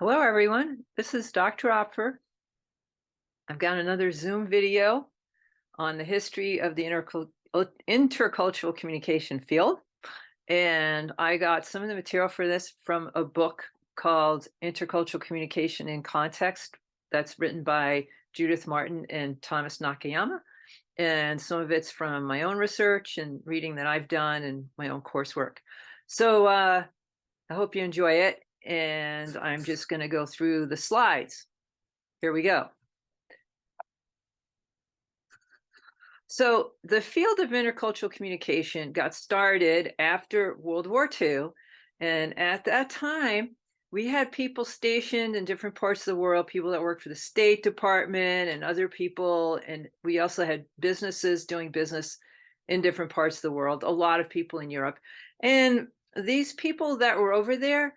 Hello, everyone. This is Dr. Opfer. I've got another Zoom video on the history of the intercultural communication field. And I got some of the material for this from a book called Intercultural Communication in Context that's written by Judith Martin and Thomas Nakayama. And some of it's from my own research and reading that I've done and my own coursework. So I hope you enjoy it. And I'm just going to go through the slides. Here we go. So the field of intercultural communication got started after World War II. And at that time, we had people stationed in different parts of the world, people that worked for the State Department and other people. And we also had businesses doing business in different parts of the world, a lot of people in Europe. And these people that were over there,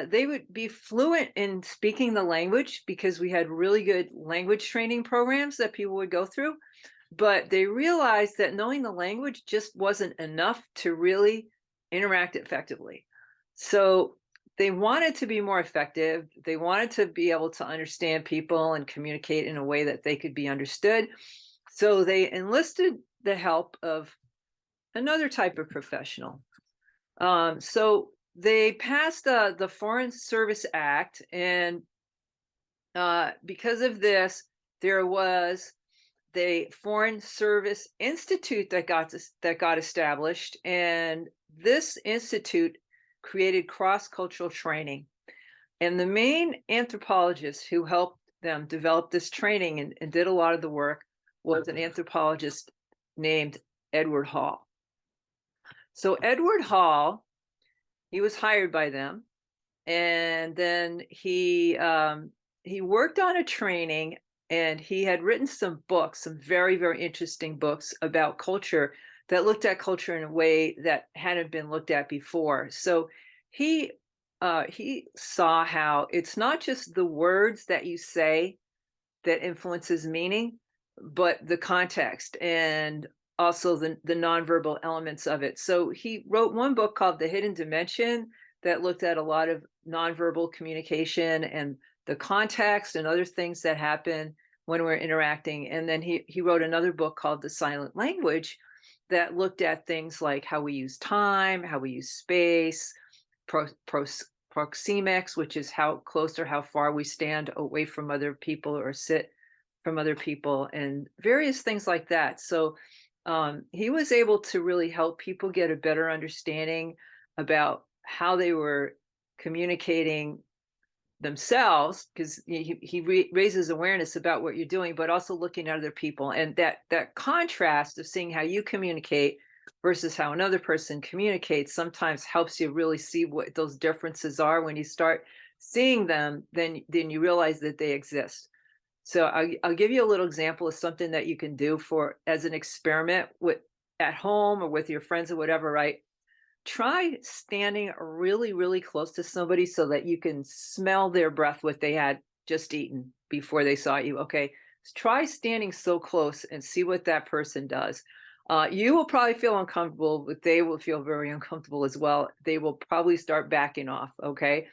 they would be fluent in speaking the language because we had really good language training programs that people would go through. But they realized that knowing the language just wasn't enough to really interact effectively. So they wanted to be more effective. They wanted to be able to understand people and communicate in a way that they could be understood. So they enlisted the help of another type of professional. So they passed the Foreign Service Act, and because of this, there was the Foreign Service Institute that got established, and this institute created cross-cultural training. And the main anthropologist who helped them develop this training and did a lot of the work was an anthropologist named Edward Hall. So Edward Hall, he was hired by them, and then he worked on a training, and he had written some books, some very, very interesting books about culture that looked at culture in a way that hadn't been looked at before. So he saw how it's not just the words that you say that influences meaning, but the context and also the nonverbal elements of it. So he wrote one book called The Hidden Dimension that looked at a lot of nonverbal communication and the context and other things that happen when we're interacting. And then he wrote another book called The Silent Language that looked at things like how we use time, how we use space, proxemics, which is how close or how far we stand away from other people or sit from other people, and various things like that. So he was able to really help people get a better understanding about how they were communicating themselves, because he raises awareness about what you're doing, but also looking at other people. And that contrast of seeing how you communicate versus how another person communicates sometimes helps you really see what those differences are. When you start seeing them, then you realize that they exist. So I'll give you a little example of something that you can do for as an experiment with at home or with your friends or whatever, right? Try standing really, really close to somebody so that you can smell their breath, what they had just eaten before they saw you. Okay. Try standing so close and see what that person does. You will probably feel uncomfortable, but they will feel very uncomfortable as well. They will probably start backing off. Okay.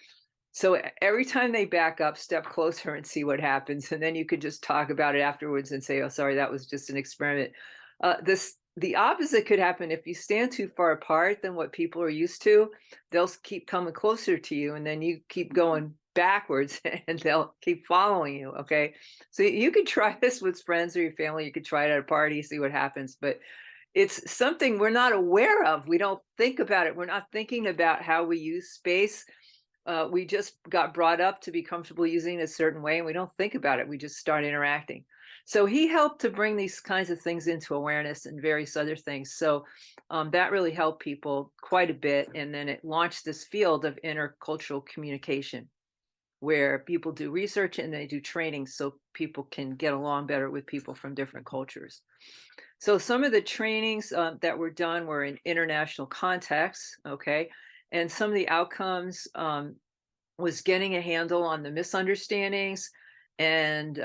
So every time they back up, step closer and see what happens. And then you could just talk about it afterwards and say, oh, sorry, that was just an experiment. The opposite could happen if you stand too far apart than what people are used to. They'll keep coming closer to you, and then you keep going backwards and they'll keep following you. Okay. So you could try this with friends or your family. You could try it at a party, see what happens. But it's something we're not aware of. We don't think about it. We're not thinking about how we use space. We just got brought up to be comfortable using it a certain way, and we don't think about it. We just start interacting. So he helped to bring these kinds of things into awareness and various other things. So that really helped people quite a bit. And then it launched this field of intercultural communication, where people do research and they do training so people can get along better with people from different cultures. So some of the trainings that were done were in international contexts, okay? And some of the outcomes was getting a handle on the misunderstandings and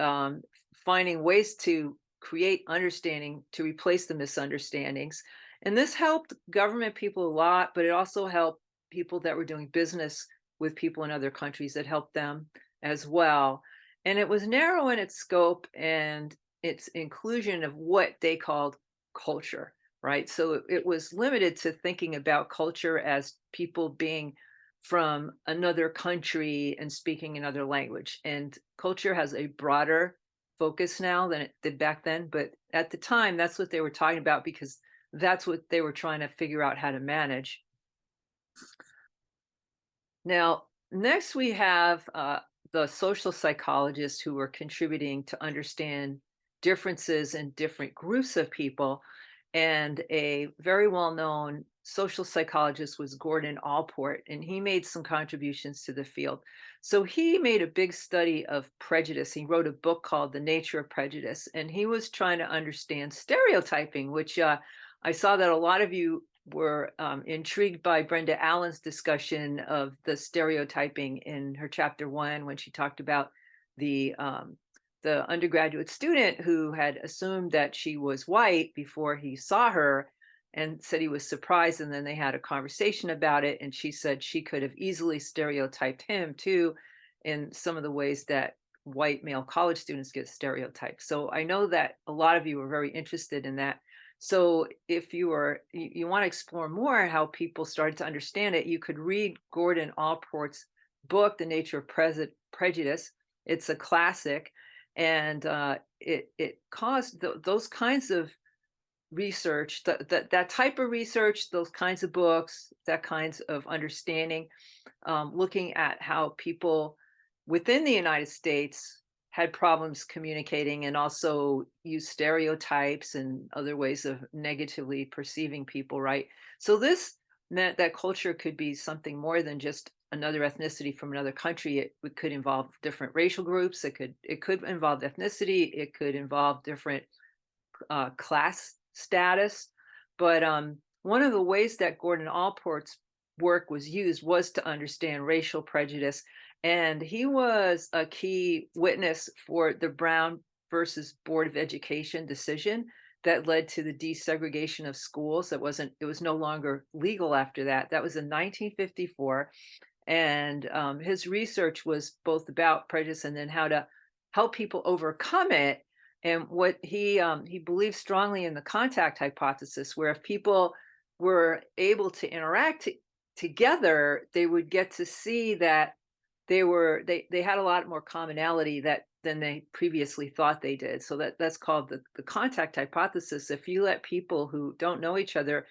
finding ways to create understanding to replace the misunderstandings. And this helped government people a lot, but it also helped people that were doing business with people in other countries that helped them as well. And it was narrow in its scope and its inclusion of what they called culture, right? So it was limited to thinking about culture as people being from another country and speaking another language. And culture has a broader focus now than it did back then. But at the time, that's what they were talking about because that's what they were trying to figure out how to manage. Now, next we have the social psychologists who were contributing to understand differences in different groups of people. And a very well known social psychologist was Gordon Allport, and he made some contributions to the field. So he made a big study of prejudice. He wrote a book called The Nature of Prejudice, and he was trying to understand stereotyping, which I saw that a lot of you were intrigued by Brenda Allen's discussion of the stereotyping in her chapter 1 when she talked about the undergraduate student who had assumed that she was white before he saw her and said he was surprised, and then they had a conversation about it, and she said she could have easily stereotyped him too in some of the ways that white male college students get stereotyped. So I know that a lot of you are very interested in that. So if you want to explore more how people started to understand it, you could read Gordon Allport's book, The Nature of Prejudice. It's a classic, and it caused those kinds of research, that type of research, those kinds of books, that kinds of understanding, looking at how people within the United States had problems communicating and also use stereotypes and other ways of negatively perceiving people, right? So this meant that culture could be something more than just another ethnicity from another country. It could involve different racial groups. It could involve ethnicity. It could involve different class status. But one of the ways that Gordon Allport's work was used was to understand racial prejudice. And he was a key witness for the Brown versus Board of Education decision that led to the desegregation of schools. It was no longer legal after that. That was in 1954. And his research was both about prejudice and then how to help people overcome it. And what he believed strongly in the contact hypothesis, where if people were able to interact together, they would get to see that they had a lot more commonality than they previously thought they did. So that's called the contact hypothesis. If you let people who don't know each other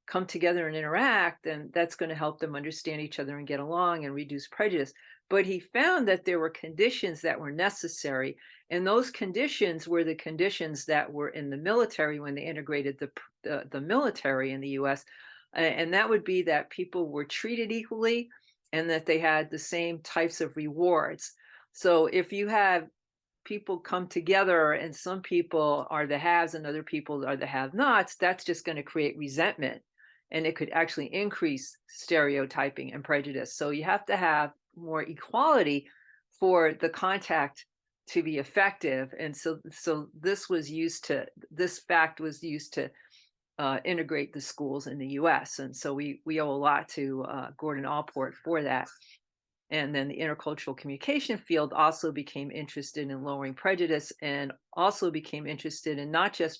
come together and interact, then that's going to help them understand each other and get along and reduce prejudice. But he found that there were conditions that were necessary, and those conditions were the conditions that were in the military when they integrated the military in the U.S. And that would be that people were treated equally and that they had the same types of rewards. So if you have people come together and some people are the haves and other people are the have-nots, that's just going to create resentment, and it could actually increase stereotyping and prejudice. So you have to have more equality for the contact to be effective. And so this fact was used to integrate the schools in the U.S. And so we owe a lot to Gordon Allport for that. And then the intercultural communication field also became interested in lowering prejudice and also became interested in not just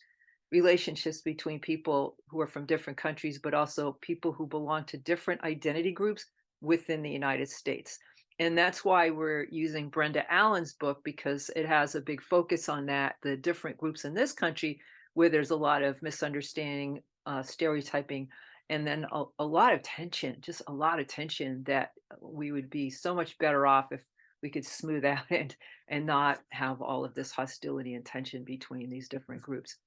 relationships between people who are from different countries, but also people who belong to different identity groups within the United States. And that's why we're using Brenda Allen's book, because it has a big focus on that, the different groups in this country where there's a lot of misunderstanding, stereotyping, and then a lot of tension, just a lot of tension that we would be so much better off if we could smooth out and not have all of this hostility and tension between these different groups.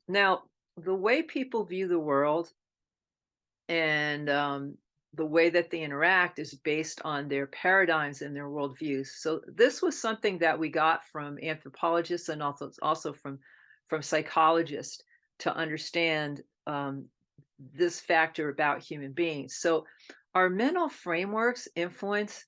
Now, the way people view the world and the way that they interact is based on their paradigms and their worldviews. So this was something that we got from anthropologists and also from psychologists to understand this factor about human beings. So our mental frameworks influence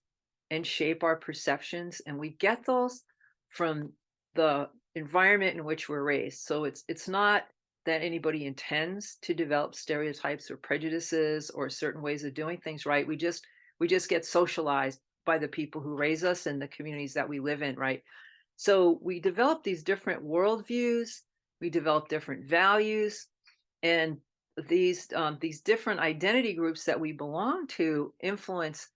and shape our perceptions, and we get those from the environment in which we're raised. So it's not that anybody intends to develop stereotypes or prejudices or certain ways of doing things right. We just get socialized by the people who raise us and the communities that we live in, right? So we develop these different worldviews, we develop different values, and these different identity groups that we belong to influence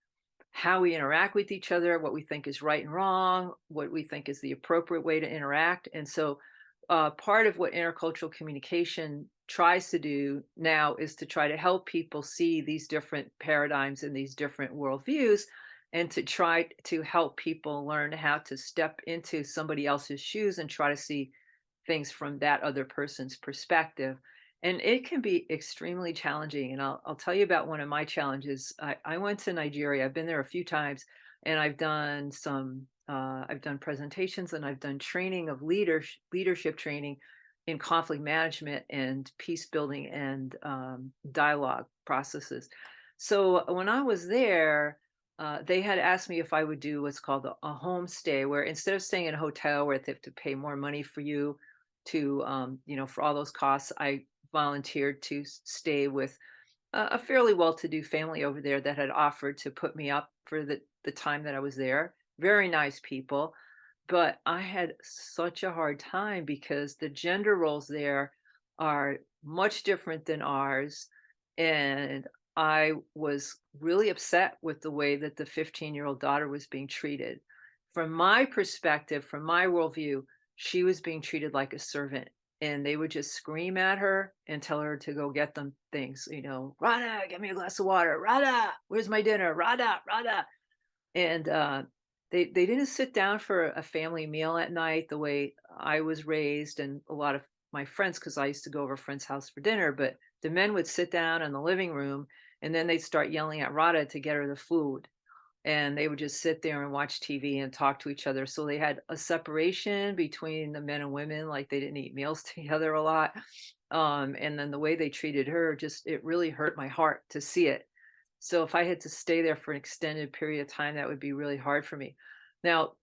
how we interact with each other, what we think is right and wrong, what we think is the appropriate way to interact. And so, part of what intercultural communication tries to do now is to try to help people see these different paradigms and these different worldviews, and to try to help people learn how to step into somebody else's shoes and try to see things from that other person's perspective. And it can be extremely challenging. And I'll tell you about one of my challenges. I went to Nigeria. I've been there a few times, and I've done presentations and I've done training of leadership training in conflict management and peace building and dialogue processes. So when I was there, they had asked me if I would do what's called a homestay, where instead of staying in a hotel where they have to pay more money for you to, for all those costs, I volunteered to stay with a fairly well-to-do family over there that had offered to put me up for the time that I was there. Very nice people, but I had such a hard time because the gender roles there are much different than ours, and I was really upset with the way that the 15-year-old daughter was being treated. From my perspective, from my worldview, she was being treated like a servant, and they would just scream at her and tell her to go get them things, "Rada, get me a glass of water. Rada, where's my dinner? Rada, Rada." And they didn't sit down for a family meal at night the way I was raised and a lot of my friends, because I used to go over a friend's house for dinner. But the men would sit down in the living room, and then they'd start yelling at Rada to get her the food, and they would just sit there and watch TV and talk to each other. So they had a separation between the men and women, like they didn't eat meals together a lot. And then the way they treated her, just it really hurt my heart to see it. So if I had to stay there for an extended period of time, that would be really hard for me. Now,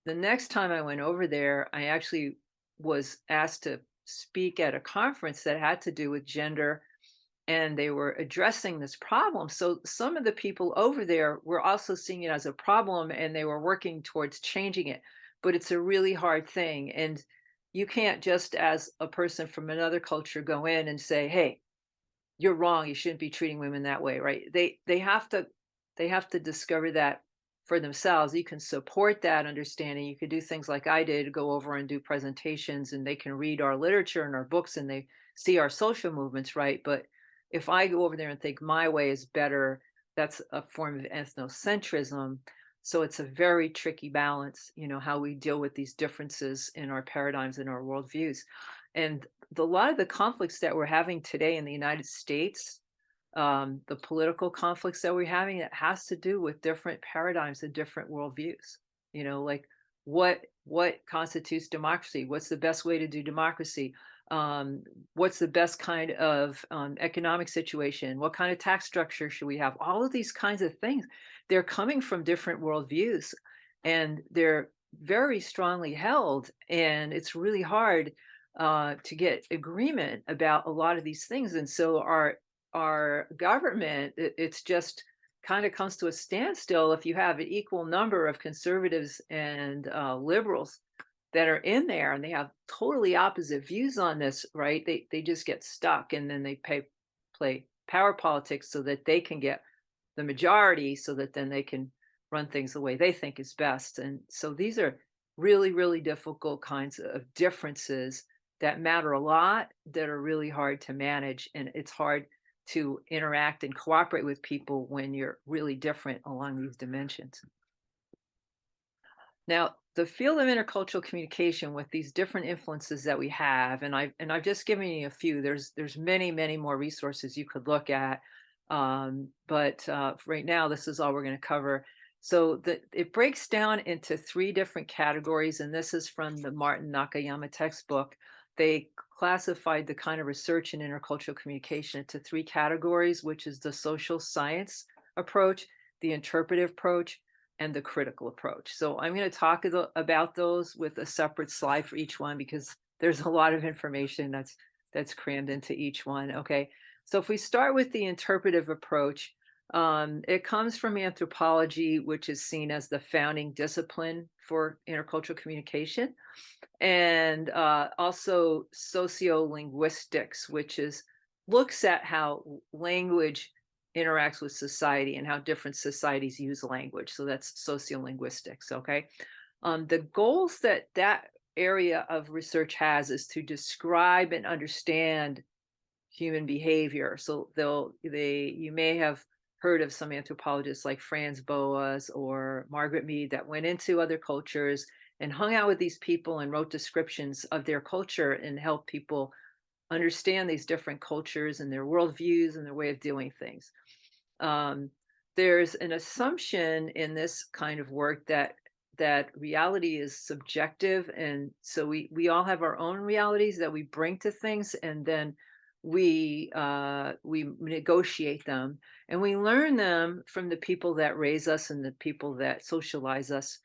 the next time I went over there, I actually was asked to speak at a conference that had to do with gender, and they were addressing this problem. So some of the people over there were also seeing it as a problem and they were working towards changing it. But it's a really hard thing. And you can't just as a person from another culture go in and say, "Hey, you're wrong. You shouldn't be treating women that way," right? They have to discover that for themselves. You can support that understanding. You could do things like I did, go over and do presentations, and they can read our literature and our books, and they see our social movements, right? But if I go over there and think my way is better, that's a form of ethnocentrism. So it's a very tricky balance, how we deal with these differences in our paradigms and our worldviews. And a lot of the conflicts that we're having today in the United States, the political conflicts that we're having, it has to do with different paradigms and different worldviews. Like what constitutes democracy? What's the best way to do democracy? What's the best kind of economic situation? What kind of tax structure should we have? All of these kinds of things, they're coming from different worldviews, and they're very strongly held, and it's really hard to get agreement about a lot of these things. And so our government, it's just kind of comes to a standstill if you have an equal number of conservatives and liberals that are in there, and they have totally opposite views on this, right? They just get stuck, and then they play power politics so that they can get the majority, so that then they can run things the way they think is best. And so these are really, really difficult kinds of differences that matter a lot, that are really hard to manage, and it's hard to interact and cooperate with people when you're really different along these dimensions. Now, the field of intercultural communication with these different influences that we have, and I've just given you a few. There's many, many more resources you could look at, but right now this is all we're going to cover. So it breaks down into three different categories, and this is from the Martin Nakayama textbook. They classified the kind of research in intercultural communication into three categories, which is the social science approach, the interpretive approach, and the critical approach. So I'm going to talk about those with a separate slide for each one, because there's a lot of information that's crammed into each one. Okay. So if we start with the interpretive approach, It comes from anthropology, which is seen as the founding discipline for intercultural communication, and also sociolinguistics, which is looks at how language interacts with society and how different societies use language. So that's sociolinguistics. Okay, the goals that that area of research has is to describe and understand human behavior. So you may have heard of some anthropologists like Franz Boas or Margaret Mead that went into other cultures and hung out with these people and wrote descriptions of their culture and helped people understand these different cultures and their worldviews and their way of doing things. Um, there's an assumption in this kind of work that reality is subjective, and so we all have our own realities that we bring to things, and then we negotiate them, and we learn them from the people that raise us and the people that socialize us.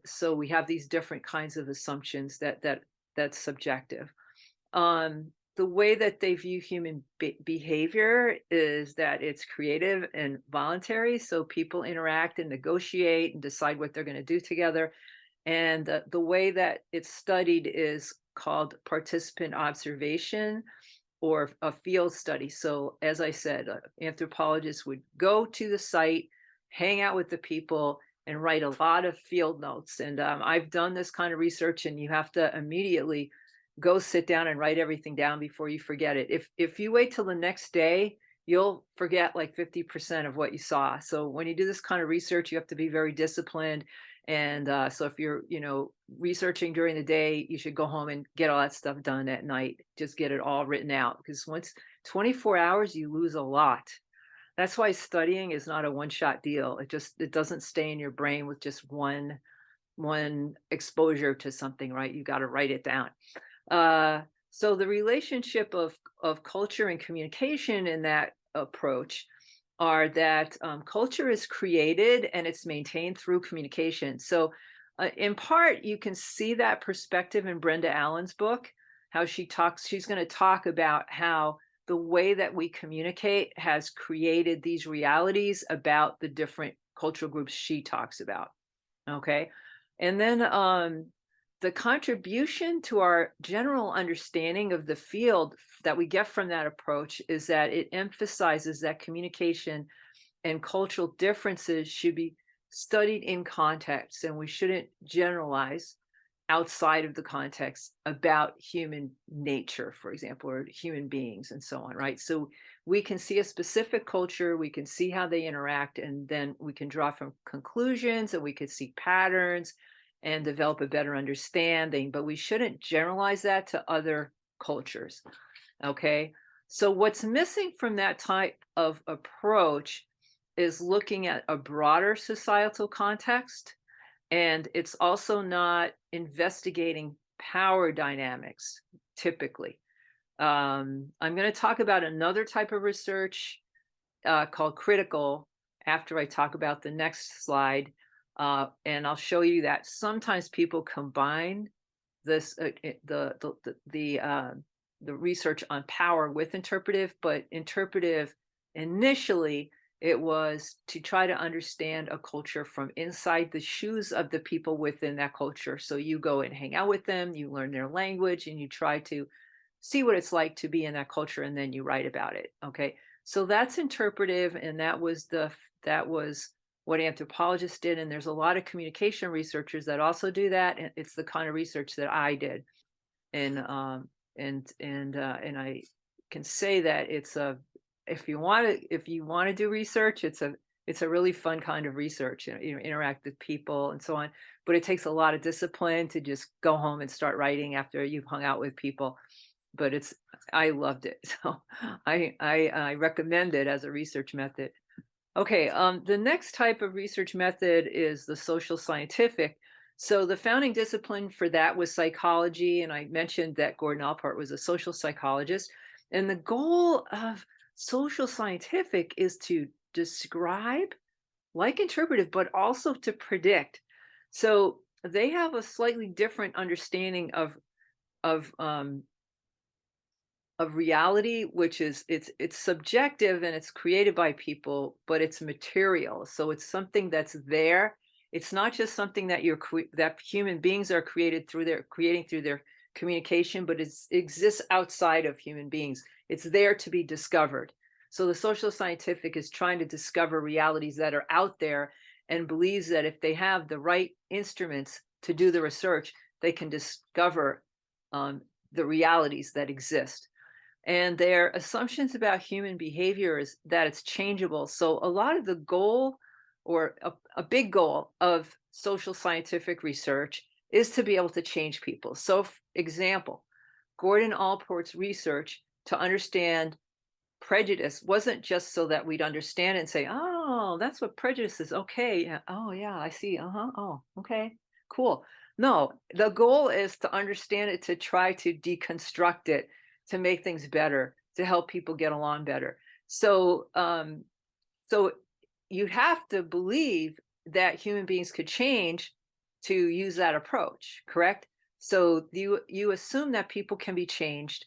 So we have these different kinds of assumptions that's subjective. The way that they view human behavior is that it's creative and voluntary. So people interact and negotiate and decide what they're going to do together. And the way that it's studied is called participant observation or a field study. So, as I said, anthropologists would go to the site, hang out with the people, and write a lot of field notes. And I've done this kind of research, and you have to immediately go sit down and write everything down before you forget it. If you wait till the next day, you'll forget like 50% of what you saw. So when you do this kind of research, you have to be very disciplined. And so if you're, researching during the day, you should go home and get all that stuff done at night. Just get it all written out because once 24 hours, you lose a lot. That's why studying is not a one-shot deal. It doesn't stay in your brain with just one exposure to something, right? You got to write it down. Uh, so the relationship of culture and communication in that approach are that culture is created and it's maintained through communication. So, in part, you can see that perspective in Brenda Allen's book, how she talks. She's going to talk about how the way that we communicate has created these realities about the different cultural groups she talks about. Okay. And then the contribution to our general understanding of the field that we get from that approach is that it emphasizes that communication and cultural differences should be studied in context, and we shouldn't generalize outside of the context about human nature, for example, or human beings and so on, right? So we can see a specific culture, we can see how they interact, and then we can draw from conclusions and we could see patterns and develop a better understanding, but we shouldn't generalize that to other cultures. Okay. So what's missing from that type of approach is looking at a broader societal context. And it's also not investigating power dynamics typically. I'm going to talk about another type of research called critical after I talk about the next slide. And I'll show you that sometimes people combine this the research on power with interpretive, but interpretive initially it was to try to understand a culture from inside the shoes of the people within that culture. So you go and hang out with them, you learn their language, and you try to see what it's like to be in that culture, and then you write about it. Okay, so that's interpretive, and that was what anthropologists did. And there's a lot of communication researchers that also do that, and it's the kind of research that I did. And and I can say that it's a if you want to do research, it's a really fun kind of research. Interact with people and so on. But it takes a lot of discipline to just go home and start writing after you've hung out with people. But I loved it, so I recommend it as a research method. Okay, the next type of research method is the social scientific. So the founding discipline for that was psychology, and I mentioned that Gordon Allport was a social psychologist. And the goal of social scientific is to describe, like interpretive, but also to predict. So they have a slightly different understanding of of reality, which is it's subjective and it's created by people, but it's material. So it's something that's there. It's not just something that that human beings are creating through their communication, but it exists outside of human beings. It's there to be discovered. So the social scientific is trying to discover realities that are out there and believes that if they have the right instruments to do the research, they can discover um, the realities that exist. And their assumptions about human behavior is that it's changeable. So a lot of the goal, or a big goal of social scientific research, is to be able to change people. So, for example, Gordon Allport's research to understand prejudice wasn't just so that we'd understand it and say, "Oh, that's what prejudice is. Okay, yeah. Oh, yeah, I see. Uh-huh. Oh, okay, cool." No, the goal is to understand it, to try to deconstruct it, to make things better, to help people get along better. So, so you have to believe that human beings could change to use that approach, correct? So you assume that people can be changed,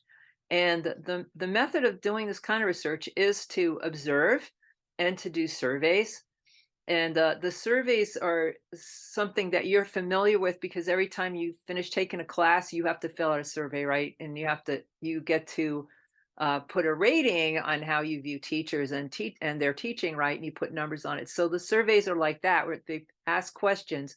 and the method of doing this kind of research is to observe and to do surveys. And the surveys are something that you're familiar with because every time you finish taking a class, you have to fill out a survey, right? And you get to put a rating on how you view teachers and their teaching, right? And you put numbers on it. So the surveys are like that, where they ask questions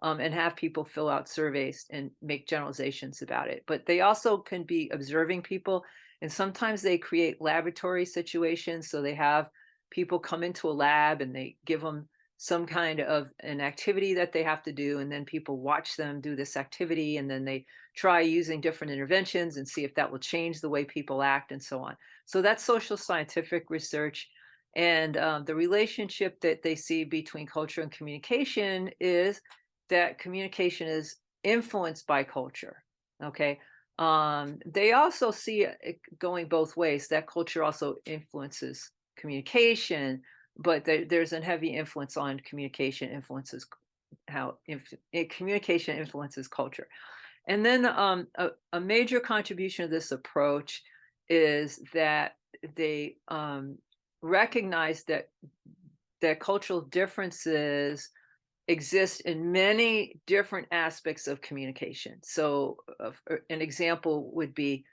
and have people fill out surveys and make generalizations about it. But they also can be observing people, and sometimes they create laboratory situations. So they have people come into a lab and they give them some kind of an activity that they have to do, and then people watch them do this activity, and then they try using different interventions and see if that will change the way people act and so on. So that's social scientific research. And the relationship that they see between culture and communication is that communication is influenced by culture. Okay. They also see it going both ways, that culture also influences communication, but there's a heavy influence on communication influences communication influences culture. And then a major contribution of this approach is that they recognize that cultural differences exist in many different aspects of communication. So, an example would be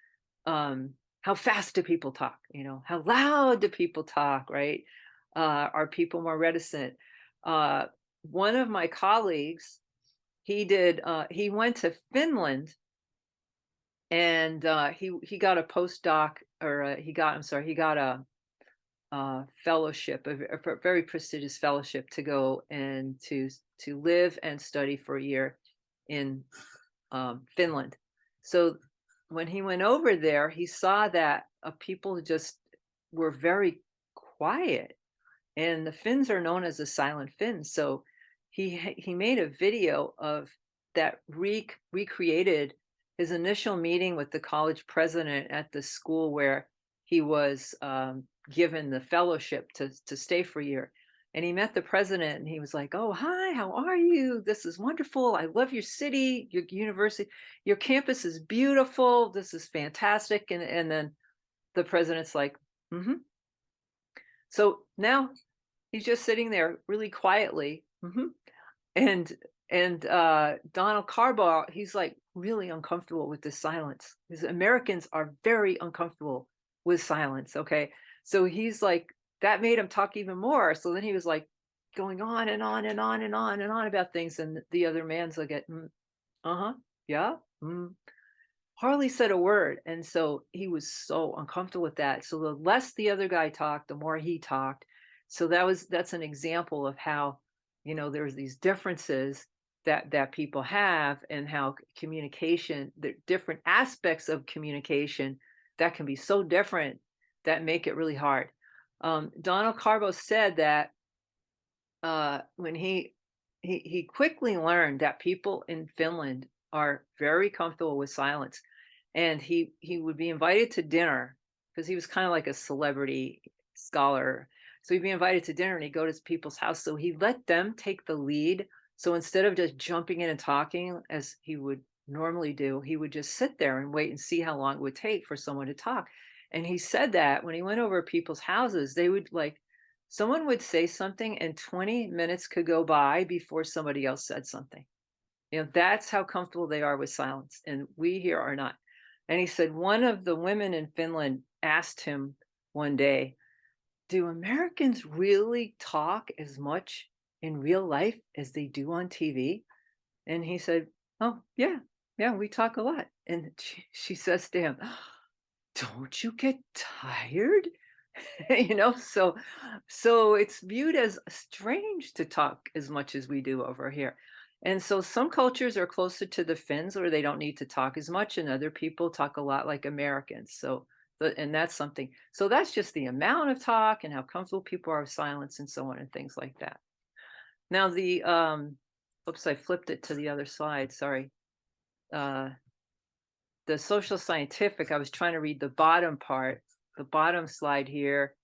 how fast do people talk? How loud do people talk? Right? Are people more reticent? Uh, One of my colleagues, he went to Finland, and he got a postdoc, or he got a fellowship, a very prestigious fellowship to go and to live and study for a year in Finland. So when he went over there, he saw that people just were very quiet, and the Finns are known as the silent Finns. So he made a video of that recreated his initial meeting with the college president at the school where he was given the fellowship to stay for a year. And he met the president, and he was like, "Oh, hi, how are you? This is wonderful. I love your city, your university, your campus is beautiful. This is fantastic." And then the president's like, "Mm-hmm." So now he's just sitting there really quietly. Mhm. And Donald Carbar, he's like really uncomfortable with this silence. Because Americans are very uncomfortable with silence. Okay. So he's like, that made him talk even more. So then he was like going on and on and on and on and on about things. And the other man's like, uh-huh. Yeah. Mm. Hardly said a word. And so he was so uncomfortable with that. So the less the other guy talked, the more he talked. So that's an example of how, there's these differences that people have, and how communication, the different aspects of communication that can be so different that make it really hard. Donald Carbo said that when he quickly learned that people in Finland are very comfortable with silence, and he would be invited to dinner because he was kind of like a celebrity scholar. So he'd be invited to dinner, and he'd go to people's house. So he let them take the lead. So instead of just jumping in and talking as he would normally do. He would just sit there and wait and see how long it would take for someone to talk. And he said that when he went over people's houses, they would like someone would say something and 20 minutes could go by before somebody else said something. You know, that's how comfortable they are with silence, and we here are not. And he said one of the women in Finland asked him one day, "Do Americans really talk as much in real life as they do on TV?" And he said, "Oh, yeah. Yeah, we talk a lot." And she says to him, "Don't you get tired?" You know, so it's viewed as strange to talk as much as we do over here. And so some cultures are closer to the Finns where they don't need to talk as much, and other people talk a lot like Americans. So and that's something. So that's just the amount of talk and how comfortable people are with silence and so on and things like that. Now the oops, I flipped it to the other slide. Sorry. Uh the social scientific, I was trying to read the bottom part. The bottom slide here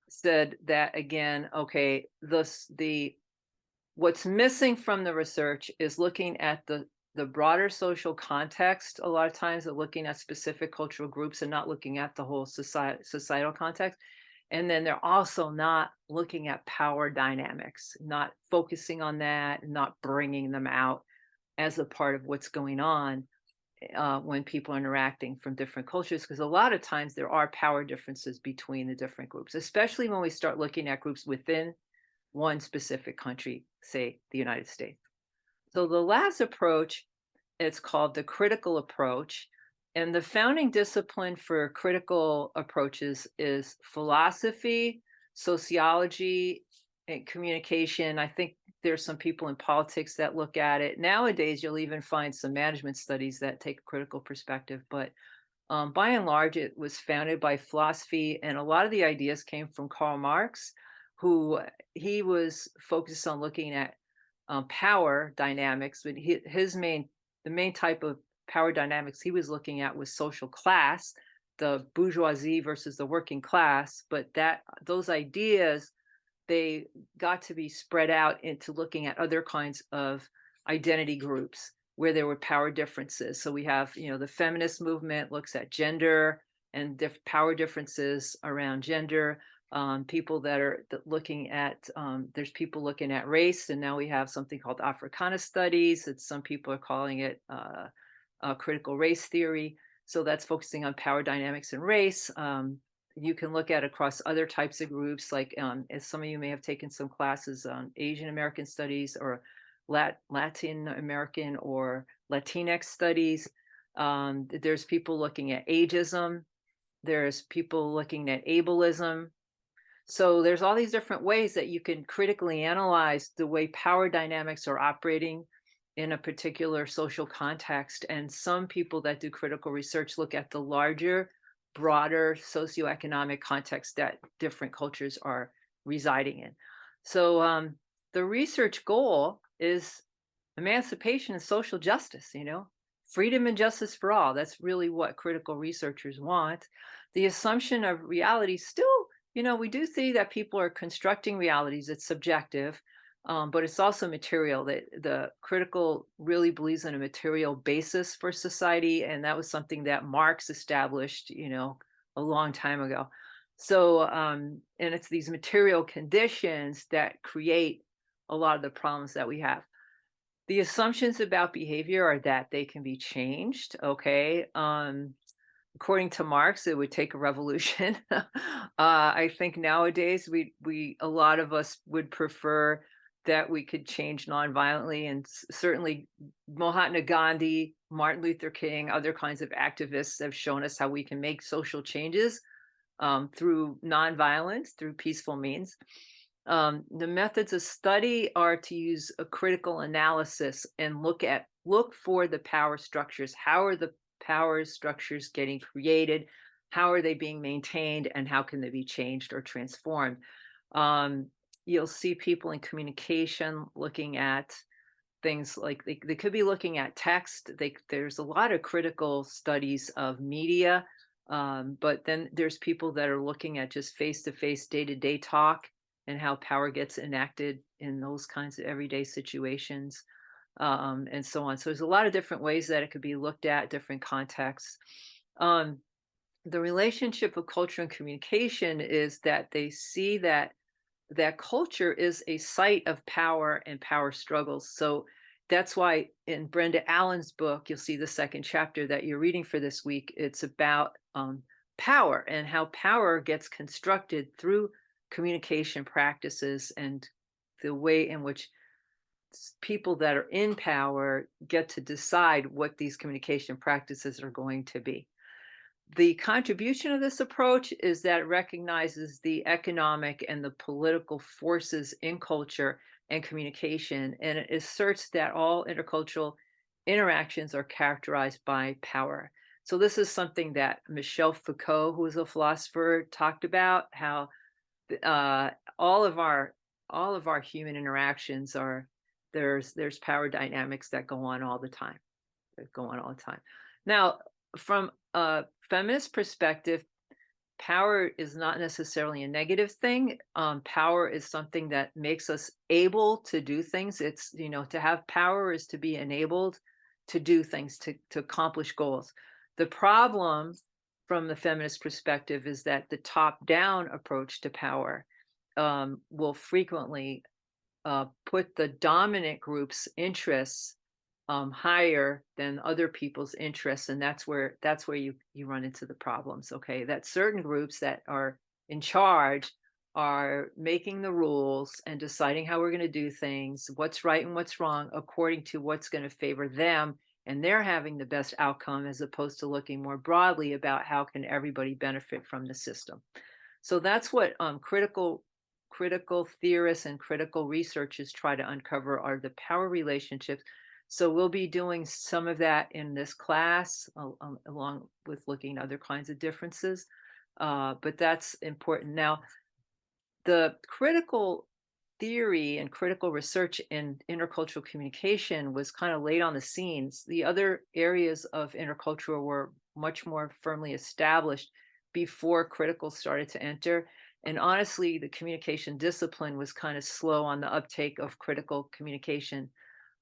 said that again, okay, the what's missing from the research is looking at the broader social context a lot of times, of looking at specific cultural groups and not looking at the whole societal context. And then they're also not looking at power dynamics, not focusing on that, not bringing them out as a part of what's going on when people are interacting from different cultures, because a lot of times there are power differences between the different groups, especially when we start looking at groups within one specific country, say the United States. So the last approach, it's called the critical approach. And the founding discipline for critical approaches is philosophy, sociology, and communication. I think there's some people in politics that look at it. Nowadays, you'll even find some management studies that take a critical perspective. But by and large, it was founded by philosophy, and a lot of the ideas came from Karl Marx, who he was focused on looking at power dynamics. But the main type of power dynamics he was looking at was social class, the bourgeoisie versus the working class. But that those ideas they got to be spread out into looking at other kinds of identity groups where there were power differences. So we have, you know, the feminist movement looks at gender and power differences around gender. People that are looking at, there's people looking at race, and now we have something called Africana studies. It's some people are calling it critical race theory. So that's focusing on power dynamics and race. You can look at across other types of groups, like as some of you may have taken some classes on Asian American studies or Latin American or Latinx studies. There's people looking at ageism. There's people looking at ableism. So there's all these different ways that you can critically analyze the way power dynamics are operating in a particular social context. And some people that do critical research look at the larger, broader socioeconomic context that different cultures are residing in. So the research goal is emancipation and social justice, you know, freedom and justice for all. That's really what critical researchers want. The assumption of reality still, you know, we do see that people are constructing realities. It's subjective, but it's also material. That the critical really believes in a material basis for society, and that was something that Marx established, you know, a long time ago. So, and it's these material conditions that create a lot of the problems that we have. The assumptions about behavior are that they can be changed. Okay. According to Marx, it would take a revolution. I think nowadays we a lot of us would prefer that we could change nonviolently, and certainly Mahatma Gandhi, Martin Luther King, other kinds of activists have shown us how we can make social changes through nonviolence, through peaceful means. The methods of study are to use a critical analysis and look for the power structures. How are the power structures getting created? How are they being maintained? And how can they be changed or transformed? You'll see people in communication looking at things like they could be looking at text. There's a lot of critical studies of media, but then there's people that are looking at just face-to-face, day-to-day talk and how power gets enacted in those kinds of everyday situations. and so on. So there's a lot of different ways that it could be looked at, different contexts. Um, the relationship of culture and communication is that they see that culture is a site of power and power struggles. So that's why in Brenda Allen's book, you'll see the second chapter that you're reading for this week. It's about power and how power gets constructed through communication practices and the way in which people that are in power get to decide what these communication practices are going to be. The contribution of this approach is that it recognizes the economic and the political forces in culture and communication, and it asserts that all intercultural interactions are characterized by power. So this is something that Michel Foucault, who is a philosopher, talked about, how uh, all of our all of our human interactions are there's power dynamics that go on all the time that go on all the time. Now, from a feminist perspective, power is not necessarily a negative thing. Power is something that makes us able to do things. It's, to have power is to be enabled to do things, to accomplish goals. The problem from the feminist perspective is that the top down approach to power will frequently put the dominant group's interests higher than other people's interests, and that's where you run into the problems. Okay, that certain groups that are in charge are making the rules and deciding how we're going to do things, what's right and what's wrong, according to what's going to favor them, and they're having the best outcome, as opposed to looking more broadly about how can everybody benefit from the system. So that's what critical theorists and critical researchers try to uncover, are the power relationships. So we'll be doing some of that in this class, along with looking at other kinds of differences. But that's important. Now, the critical theory and critical research in intercultural communication was kind of late on the scenes. The other areas of intercultural were much more firmly established before critical started to enter. And honestly, the communication discipline was kind of slow on the uptake of critical communication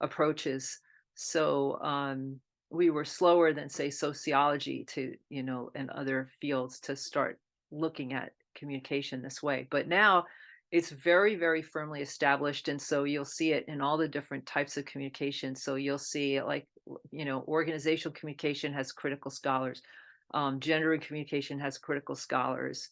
approaches. So we were slower than, say, sociology to, and other fields to start looking at communication this way. But now it's very, very firmly established. And so you'll see it in all the different types of communication. So you'll see, like, organizational communication has critical scholars, gender and communication has critical scholars,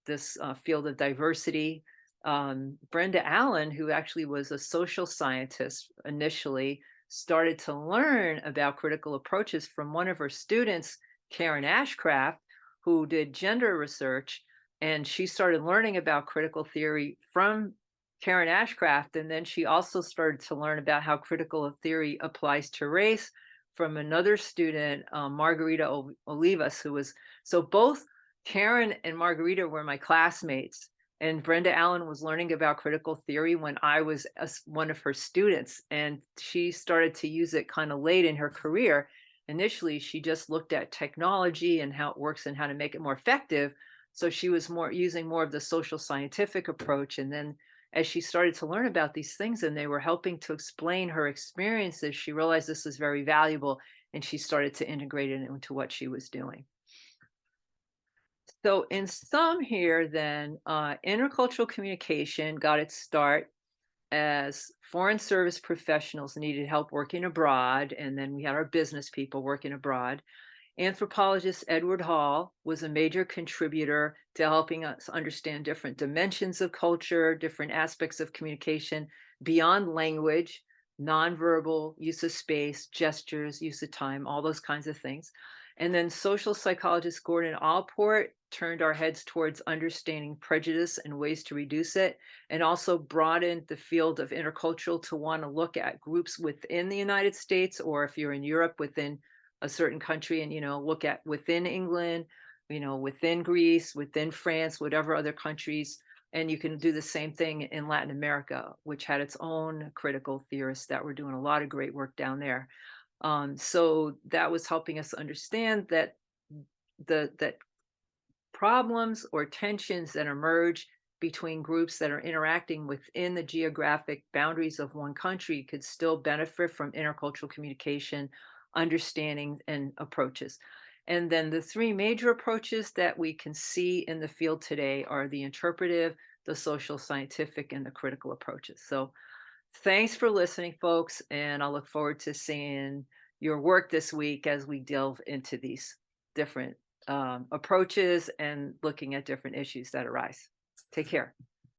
this field of diversity. Brenda Allen, who actually was a social scientist initially, started to learn about critical approaches from one of her students, Karen Ashcraft, who did gender research. And she started learning about critical theory from Karen Ashcraft. And then she also started to learn about how critical theory applies to race from another student, Margarita Olivas, who was, so both Karen and Margarita were my classmates. And Brenda Allen was learning about critical theory when I was one of her students. And she started to use it kind of late in her career. Initially, she just looked at technology and how it works and how to make it more effective. So she was using more of the social scientific approach. And then as she started to learn about these things and they were helping to explain her experiences, she realized this was very valuable, and she started to integrate it into what she was doing. So in sum here, then, intercultural communication got its start as foreign service professionals needed help working abroad, and then we had our business people working abroad. Anthropologist Edward Hall was a major contributor to helping us understand different dimensions of culture, different aspects of communication beyond language, nonverbal, use of space, gestures, use of time, all those kinds of things. And then social psychologist Gordon Allport turned our heads towards understanding prejudice and ways to reduce it, and also broadened the field of intercultural to want to look at groups within the United States, or if you're in Europe, within a certain country, and look at within England, within Greece, within France, whatever other countries. And you can do the same thing in Latin America, which had its own critical theorists that were doing a lot of great work down there. So that was helping us understand that that problems or tensions that emerge between groups that are interacting within the geographic boundaries of one country could still benefit from intercultural communication, understanding, and approaches. And then the three major approaches that we can see in the field today are the interpretive, the social scientific, and the critical approaches. So thanks for listening, folks, and I'll look forward to seeing your work this week as we delve into these different approaches and looking at different issues that arise. Take care.